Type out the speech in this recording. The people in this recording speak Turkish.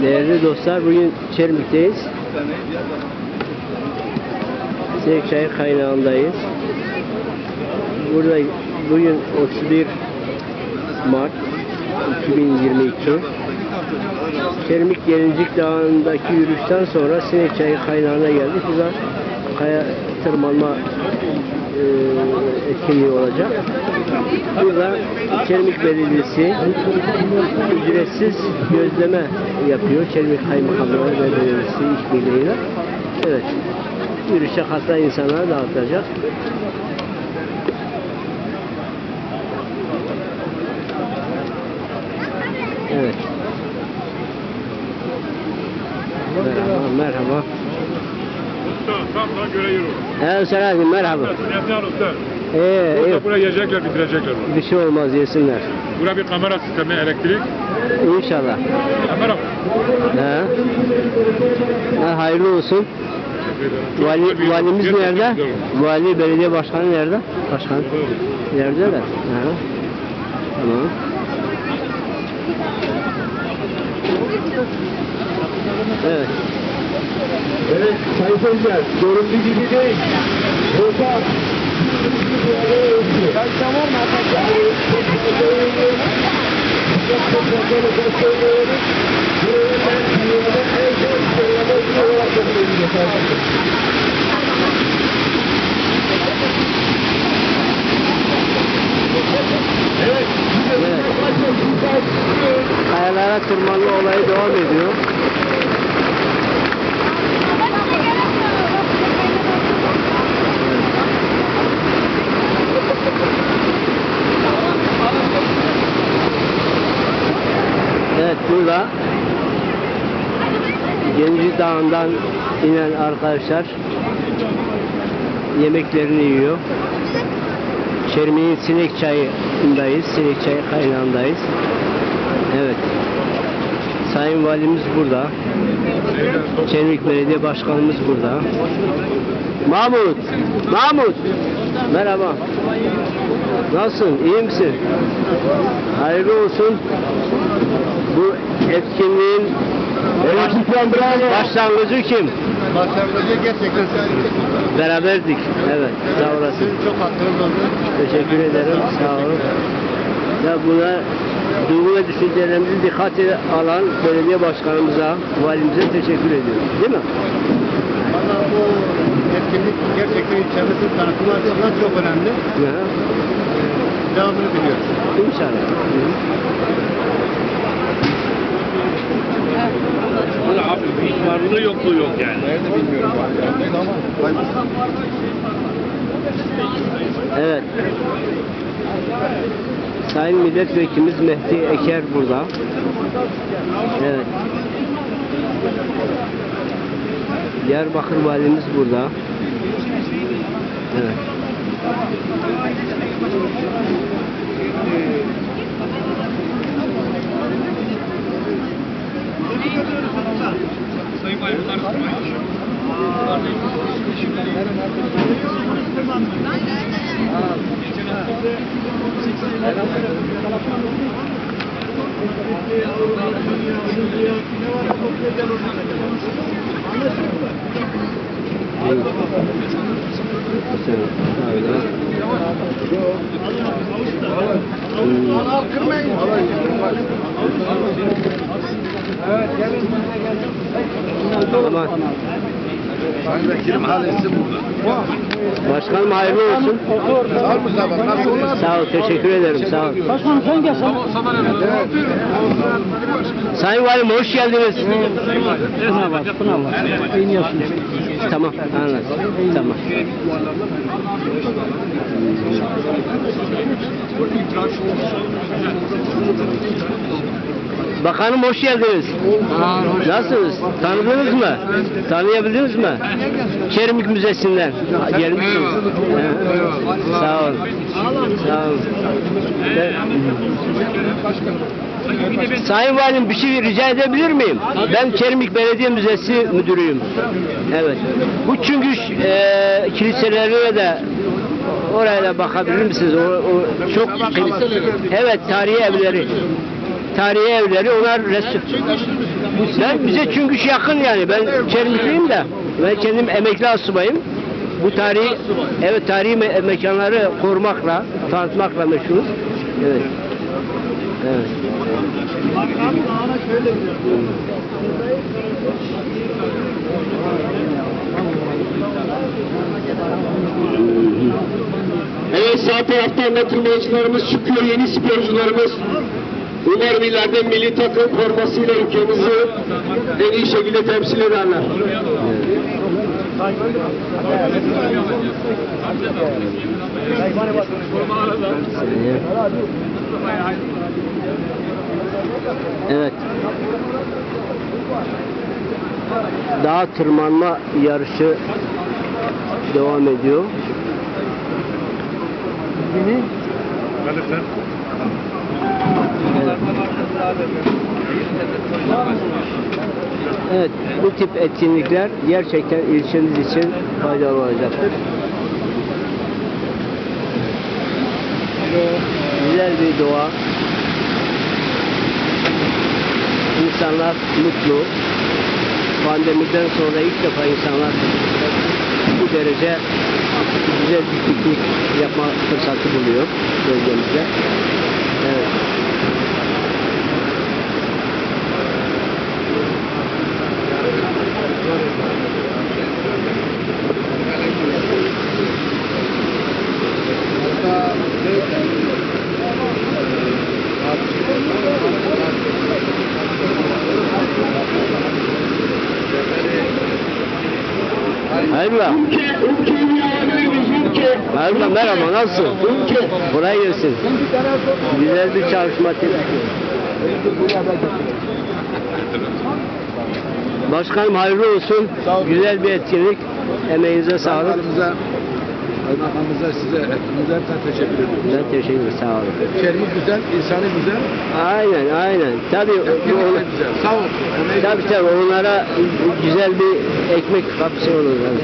Değerli dostlar, bugün Çermik'teyiz. Sinekçay kaynağındayız. Burada bugün 31 Mart 2022. Çermik Gelincik Dağı'ndaki yürüyüşten sonra Sinekçay kaynağına geldik. Burada kaya tırmanma etkinliği olacak. Burada Çermik Belediyesi ücretsiz gözleme yapıyor. Çermik Kaymakamlığı ve Belediyesi işbirliğiyle. Evet. Yürüyüşe katılan insanlara dağıtacak. Evet. Merhaba, merhaba. Tam göre yürü. Evet, selam, merhaba. Yapıyorum usta. İyi. Buraya yiyecekler, bitirecekler. Bir şey olmaz, yesinler. Buraya bir kamera sistemi, elektrik. İnşallah. Kamera mı? Ha, hayırlı olsun. Valimiz nerede? Vali, belediye başkanı nerede? Başkan. Neredeler? Ha. Tamam. Evet. Evet, sayın seyirciler, göründüğü gibi değil. Burada kalça var mı? Evet. Kayalara tırmanma olayı devam ediyor. Evet, burada Gelincik Dağı'ndan inen arkadaşlar yemeklerini yiyor. Çermik'in Sinekçay'ındayız. Sinekçay kaynağındayız. Evet. Sayın Valimiz burada. Çermik Belediye Başkanımız burada. Mahmut. Merhaba. Nasılsın? İyi misin? Hayırlı olsun. Bu etkinliğin başlangıcı kim? Başlangıcı gerçekten Beraberdik. Evet. Sağ olasın. çok hakkınız oldu. Teşekkür ederim. Sağ olun. Ya buna duygu ve düşüncelerimizi dikkate alan belediye başkanımıza, valimize teşekkür ediyoruz. Değil mi? Valla bu etkinlik gerçekten ilçemizin tanıtımı açısından çok önemli. Ya. Devamını biliyoruz. İnşallah. Abi hiç varlığı yokluğu yok yani. Nerede bilmiyorum. Evet. Sayın Milletvekilimiz Mehdi Eker burada. Evet. Diyarbakır Valimiz burada. Evet. Sayın Valimler Tamam. Sayın Vekilim halisi burada. Başkanım hayırlı olsun. Sağ ol Mustafa. Nasılsın? Sağ ol, teşekkür ederim. Sağ ol. Başkanım sen gel sen. Sayın Valim hoş geldiniz. Buna bak, buna bak. İniyorsun. Tamam, anladım. Tamam. Bakanım hoş geldiniz. Nasılsınız? Tanıdınız mı? Tanıyabildiniz mi? Çermik Müzesi'nden gelmişsiniz. Sağ olun. Sağ olun. Sayın Valim bir şey rica edebilir miyim? Ben Çermik Belediye Müzesi müdürüyüm. Evet. Bu çünkü kiliselerine de oraya da bakabilir misiniz? O çok evet, tarihi evleri. tarihi evleri onlar ben bize çünkü yakın yani ben Çermikliyim de ben kendim emekli asubayım. Bu tarihi evet tarihi mekanları korumakla, tanıtmakla meşhuruz. Evet. Evet. Evet, sağ taraftan da tırmanışlarımız çıkıyor, yeni sporcularımız. Umarım ileride milli takım formasıyla ülkemizi en iyi şekilde temsil ederler. Evet. Dağ tırmanma yarışı devam ediyor. Hadi sen. Evet, bu tip etkinlikler gerçekten ilçemiz için faydalı olacaktır. Güzel bir doğa. İnsanlar mutlu. Pandemiden sonra ilk defa insanlar bu derece güzel bir piknik yapma fırsatı buluyor bölgemizde. Evet. Hayırlı. Hayırlı, merhaba, nasılsın? Kolay gelsin. Güzel bir çalışma. Başkanım hayırlı olsun. Güzel bir etkinlik. Emeğinize sağlık. Kaymakamımıza, size, hepinize teşekkür ediyorum. Ben teşekkür ederim. Sağ olun. İçeriği güzel, insanı güzel. Aynen. Tabii Etkinlik de güzel. Sağ olsun. tabii onlara güzel bir ekmek kapısı olur. Evet.